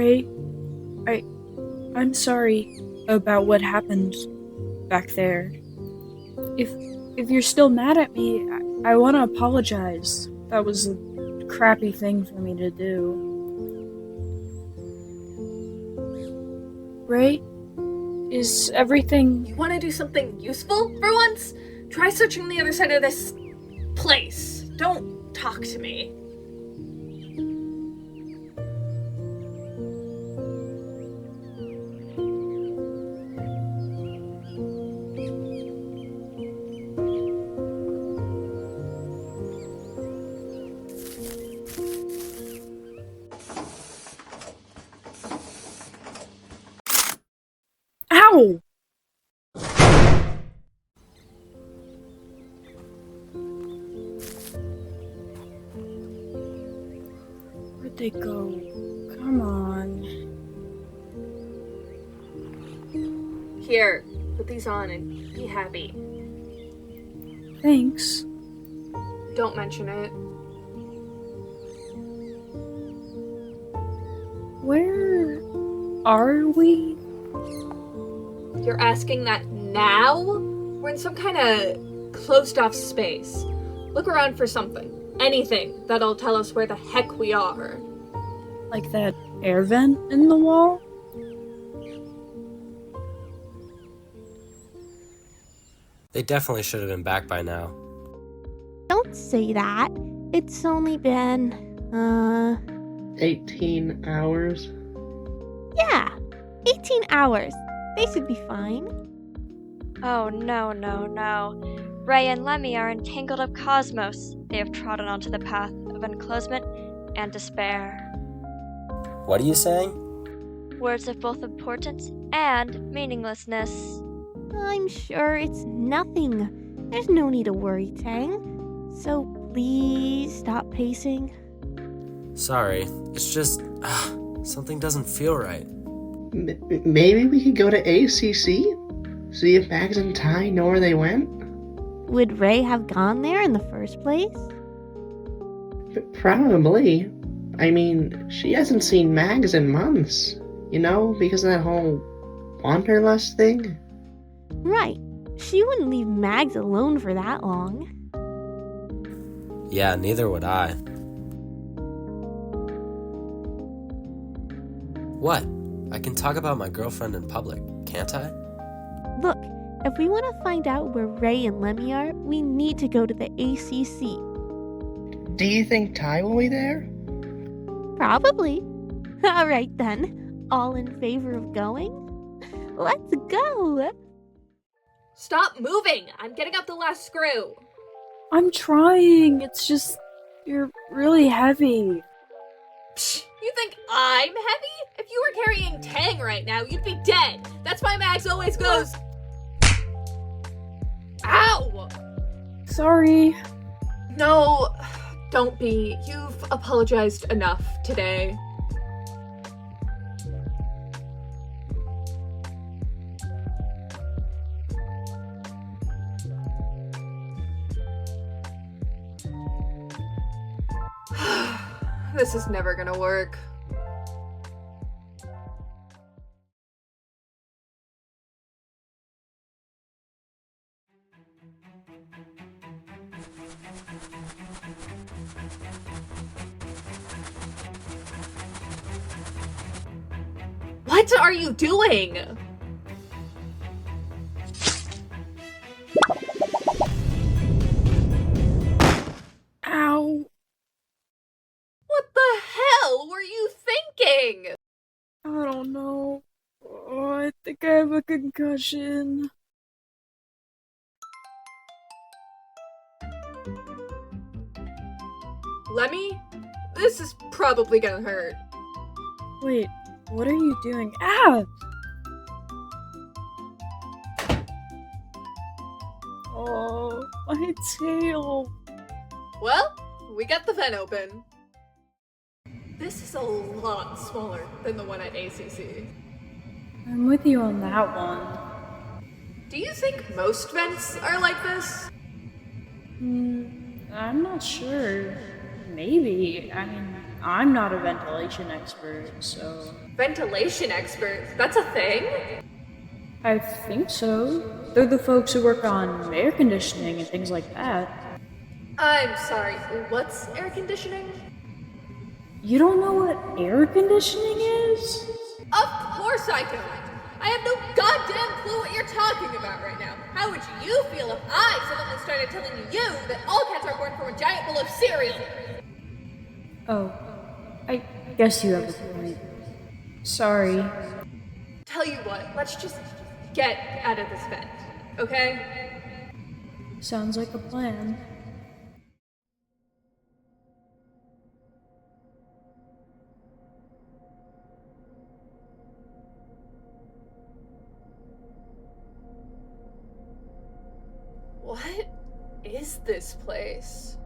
Hey, I'm sorry about what happened back there. If you're still mad at me, I want to apologize. That was a crappy thing for me to do. Ray, is everything... You want to do something useful for once? Try searching the other side of this place. Don't talk to me. Ow! Where'd they go? Come on. Here, put these on and be happy. Thanks. Don't mention it. Where are we? You're asking that now? We're in some kind of closed-off space. Look around for something. Anything that'll tell us where the heck we are. Like that air vent in the wall? They definitely should have been back by now. Don't say that. It's only been, 18 hours? yeah, 18 hours. They should be fine. Oh, no. Ray and Lemmy are in tangled up cosmos. They have trodden onto the path of enclosement and despair. What are you saying? Words of both importance and meaninglessness. I'm sure it's nothing. There's no need to worry, Tang. So please stop pacing. Sorry, it's just... something doesn't feel right. Maybe we could go to ACC? See if Max and Ty know where they went? Would Ray have gone there in the first place? Probably. I mean, she hasn't seen Mags in months. You know, because of that whole wanderlust thing? Right. She wouldn't leave Mags alone for that long. Yeah, neither would I. What? I can talk about my girlfriend in public, can't I? Look, if we want to find out where Ray and Lemmy are, we need to go to the ACC. Do you think Ty will be there? Probably. All right then. All in favor of going? Let's go! Stop moving! I'm getting out the last screw. I'm trying. It's just... you're really heavy. Psh, you think I'm heavy? If you were carrying Tang right now, you'd be dead. That's why Max always goes... Ow! Sorry. No, don't be. You've apologized enough today. This is never gonna work. What are you doing? Ow. What the hell were you thinking? I don't know. Oh, I think I have a concussion. Lemmy, this is probably gonna hurt. Wait, what are you doing? Ah! Oh, my tail. Well, we got the vent open. This is a lot smaller than the one at ACC. I'm with you on that one. Do you think most vents are like this? I'm not sure. Maybe. I mean, I'm not a ventilation expert, so. Ventilation expert? That's a thing? I think so. They're the folks who work on air conditioning and things like that. I'm sorry, what's air conditioning? You don't know what air conditioning is? Of course I don't! I have no goddamn clue what you're talking about right now. How would you feel if I suddenly started telling you that all cats are born from a giant bowl of cereal? Oh, I guess you have a point. Sorry. Tell you what, let's just get out of this vent, okay? Sounds like a plan. What is this place?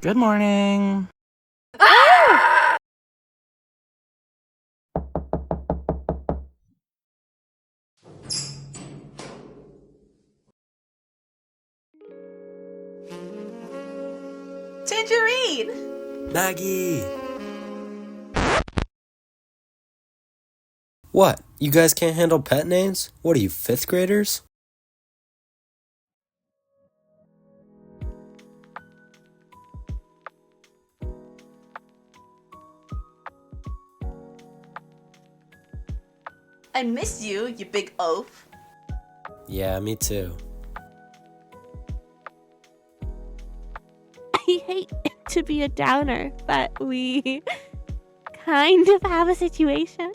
Good morning. Tangerine! Maggie! What? You guys can't handle pet names? What are you, 5th graders? I miss you, you big oaf. Yeah, me too. I hate to be a downer, but we kind of have a situation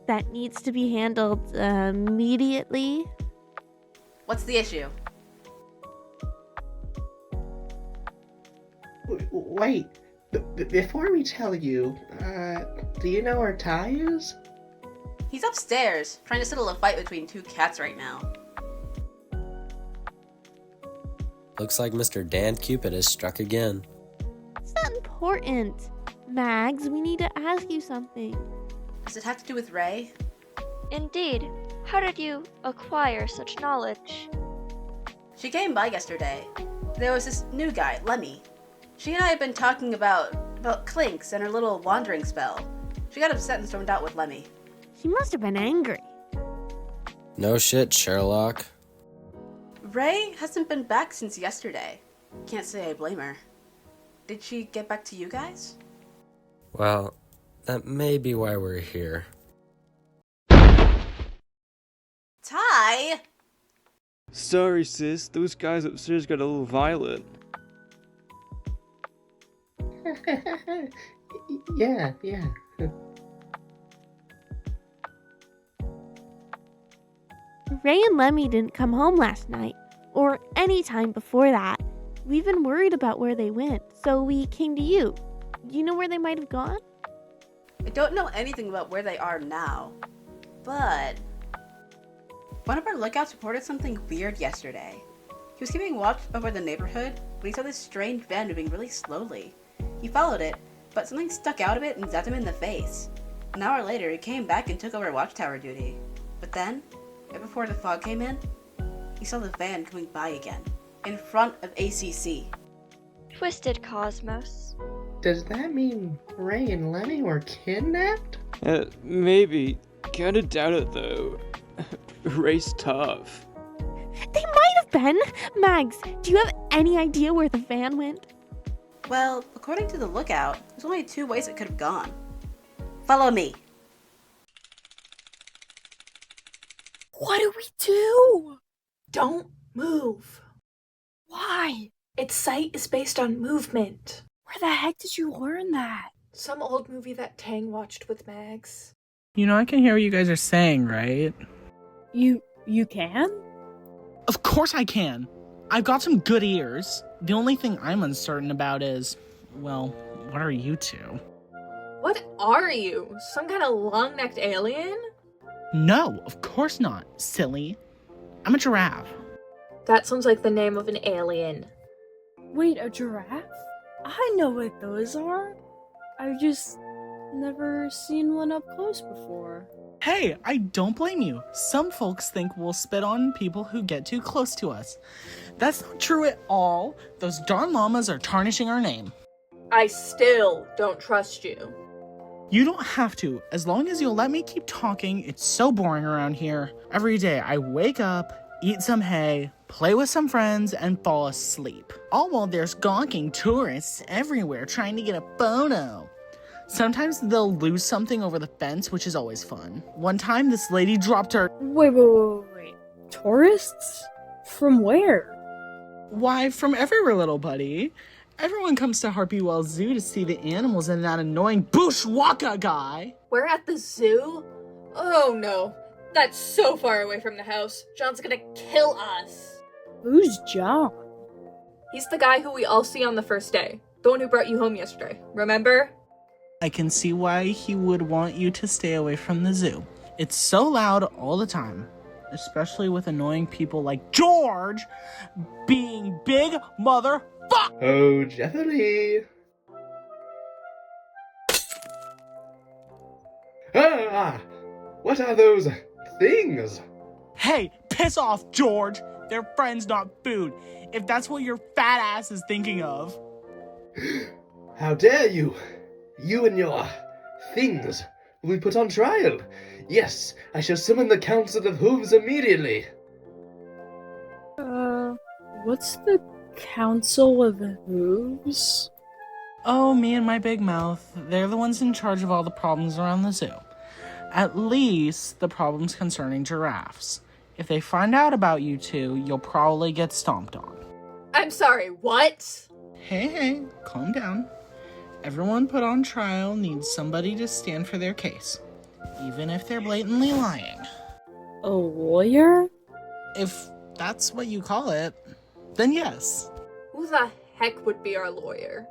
that needs to be handled immediately. What's the issue? Wait, before we tell you, do you know where Ty is? He's upstairs, trying to settle a fight between two cats right now. Looks like Mr. Dan Cupid has struck again. It's not important. Mags, we need to ask you something. Does it have to do with Ray? Indeed. How did you acquire such knowledge? She came by yesterday. There was this new guy, Lemmy. She and I have been talking about Clinks and her little wandering spell. She got upset and stormed out with Lemmy. She must have been angry. No shit, Sherlock. Ray hasn't been back since yesterday. Can't say I blame her. Did she get back to you guys? Well, that may be why we're here. Ty! Sorry, sis. Those guys upstairs got a little violent. Yeah. Ray and Lemmy didn't come home last night, or any time before that. We've been worried about where they went, so we came to you. You know where they might have gone? I don't know anything about where they are now, but one of our lookouts reported something weird yesterday. He was keeping watch over the neighborhood when he saw this strange van moving really slowly. He followed it, but something stuck out of it and zapped him in the face. An hour later, he came back and took over watchtower duty. But then, right before the fog came in, he saw the van coming by again, in front of ACC. Twisted Cosmos. Does that mean Ray and Lemmy were kidnapped? Maybe. Kinda doubt it, though. Ray's tough. They might have been. Mags, do you have any idea where the van went? Well, according to the lookout, there's only two ways it could have gone. Follow me. What do we do? Don't move. Why? Its sight is based on movement. Where the heck did you learn that? Some old movie that Tang watched with Mags. You know, I can hear what you guys are saying, right? You can? Of course I can. I've got some good ears. The only thing I'm uncertain about is, well, what are you two? What are you? Some kind of long-necked alien? No, of course not, silly. I'm a giraffe. That sounds like the name of an alien. Wait, a giraffe? I know what those are. never seen one up close before. Hey, I don't blame you. Some folks think we'll spit on people who get too close to us. That's not true at all. Those darn llamas are tarnishing our name. I still don't trust you. You don't have to, as long as you'll let me keep talking. It's so boring around here. Every day I wake up, eat some hay, play with some friends, and fall asleep. All while there's gawking tourists everywhere trying to get a photo. Sometimes they'll lose something over the fence, which is always fun. One time, this lady dropped her— Wait. Tourists? From where? Why, from everywhere, little buddy. Everyone comes to Harpywell Zoo to see the animals and that annoying bushwalker guy. We're at the zoo? Oh no, that's so far away from the house. John's gonna kill us. Who's John? He's the guy who we all see on the first day. The one who brought you home yesterday, remember? I can see why he would want you to stay away from the zoo. It's so loud all the time, especially with annoying people like George being big motherfuck. Oh, Jeffrey! Ah! What are those things? Hey, piss off, George. They're friends, not food. If that's what your fat ass is thinking of. How dare you! You and your things will be put on trial. Yes, I shall summon the Council of Hooves immediately. What's the Council of Hooves? Oh, me and my big mouth. They're the ones in charge of all the problems around the zoo. At least the problems concerning giraffes. If they find out about you two, you'll probably get stomped on. I'm sorry, what? Hey, calm down. Everyone put on trial needs somebody to stand for their case, even if they're blatantly lying. A lawyer? If that's what you call it, then yes. Who the heck would be our lawyer?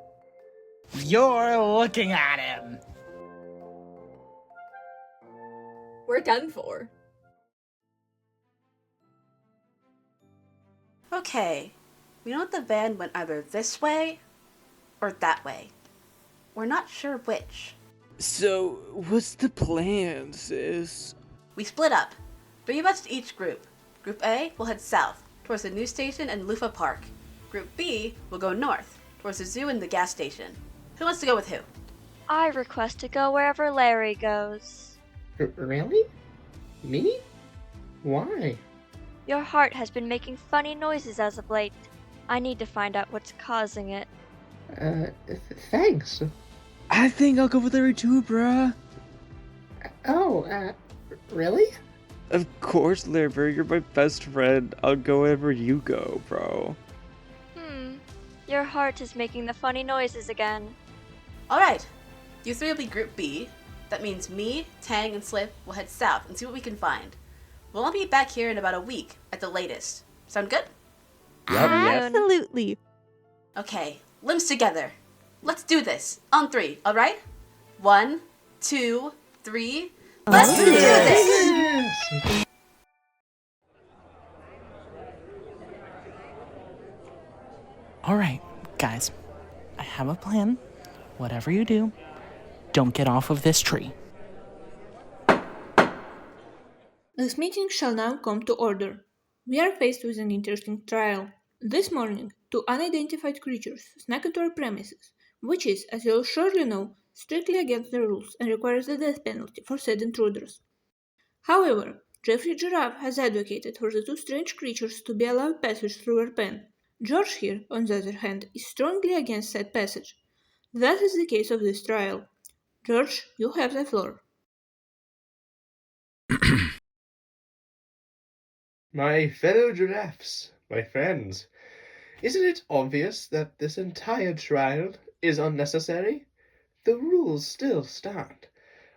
You're looking at him. We're done for. Okay, we know that the van went either this way or that way. We're not sure which. So, what's the plan, sis? We split up. 3 of us to each group. Group A will head south, towards the news station and Lufa Park. Group B will go north, towards the zoo and the gas station. Who wants to go with who? I request to go wherever Larry goes. Really? Me? Why? Your heart has been making funny noises as of late. I need to find out what's causing it. Thanks. I think I'll go with Larry too, bruh. Oh, really? Of course, Larry, you're my best friend. I'll go wherever you go, bro. Your heart is making the funny noises again. Alright, you 3 will be Group B. That means me, Tang, and Slip will head south and see what we can find. We'll all be back here in about a week at the latest. Sound good? Absolutely. Okay, limbs together. Let's do this. On 3, alright? 1, 2, 3. Let's do this! Yes! Alright, guys. I have a plan. Whatever you do, don't get off of this tree. This meeting shall now come to order. We are faced with an interesting trial. This morning, 2 unidentified creatures snuck into our premises, which is, as you'll surely know, strictly against the rules and requires the death penalty for said intruders. However, Jeffrey Giraffe has advocated for the 2 strange creatures to be allowed passage through our pen. George here, on the other hand, is strongly against said passage. That is the case of this trial. George, you have the floor. My fellow giraffes, my friends, isn't it obvious that this entire trial is unnecessary? The rules still stand.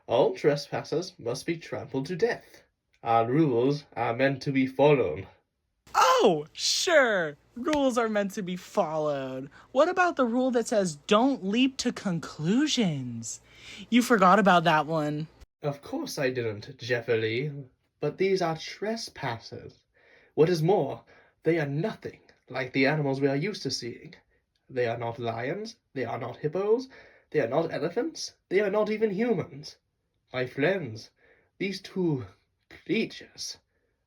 All trespassers must be trampled to death. Our rules are meant to be followed. Oh, sure. Rules are meant to be followed. What about the rule that says don't leap to conclusions? You forgot about that one. Of course I didn't, Jeffrey, but these are trespassers. What is more, they are nothing like the animals we are used to seeing. They are not lions, they are not hippos, They are not elephants. They are not even humans. My friends, these two creatures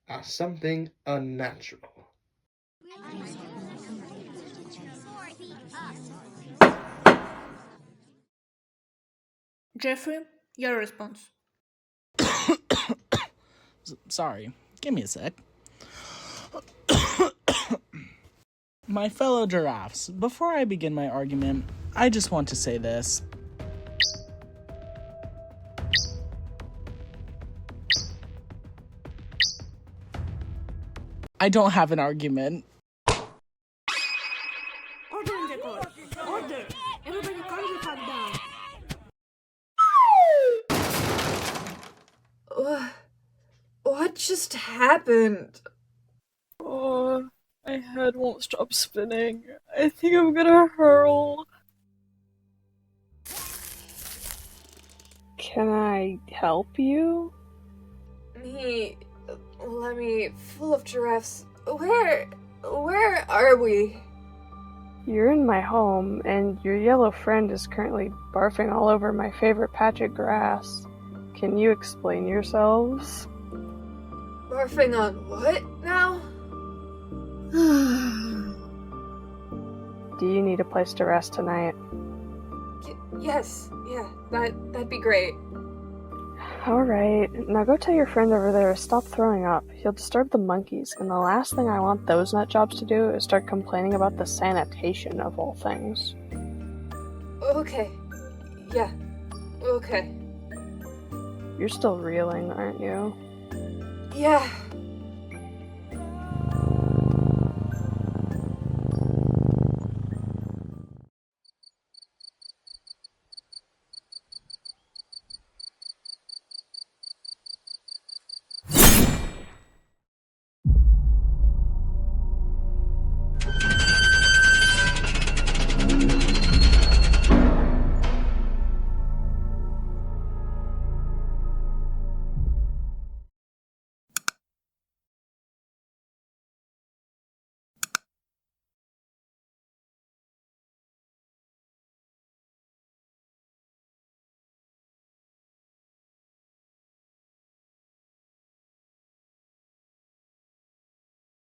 are something unnatural. Jeffrey, your response. Sorry, give me a sec. My fellow giraffes, before I begin my argument, I just want to say this. I don't have an argument. Order in the court. Order. Everybody calm your head down. What just happened? Oh, my head won't stop spinning. I think I'm gonna hurl. Can I help you? Lemmy, full of giraffes. Where are we? You're in my home, and your yellow friend is currently barfing all over my favorite patch of grass. Can you explain yourselves? Barfing on what now? Do you need a place to rest tonight? Yes, yeah, that'd be great. Alright, now go tell your friend over there to stop throwing up. He'll disturb the monkeys, and the last thing I want those nutjobs to do is start complaining about the sanitation of all things. Okay. Yeah. Okay. You're still reeling, aren't you? Yeah,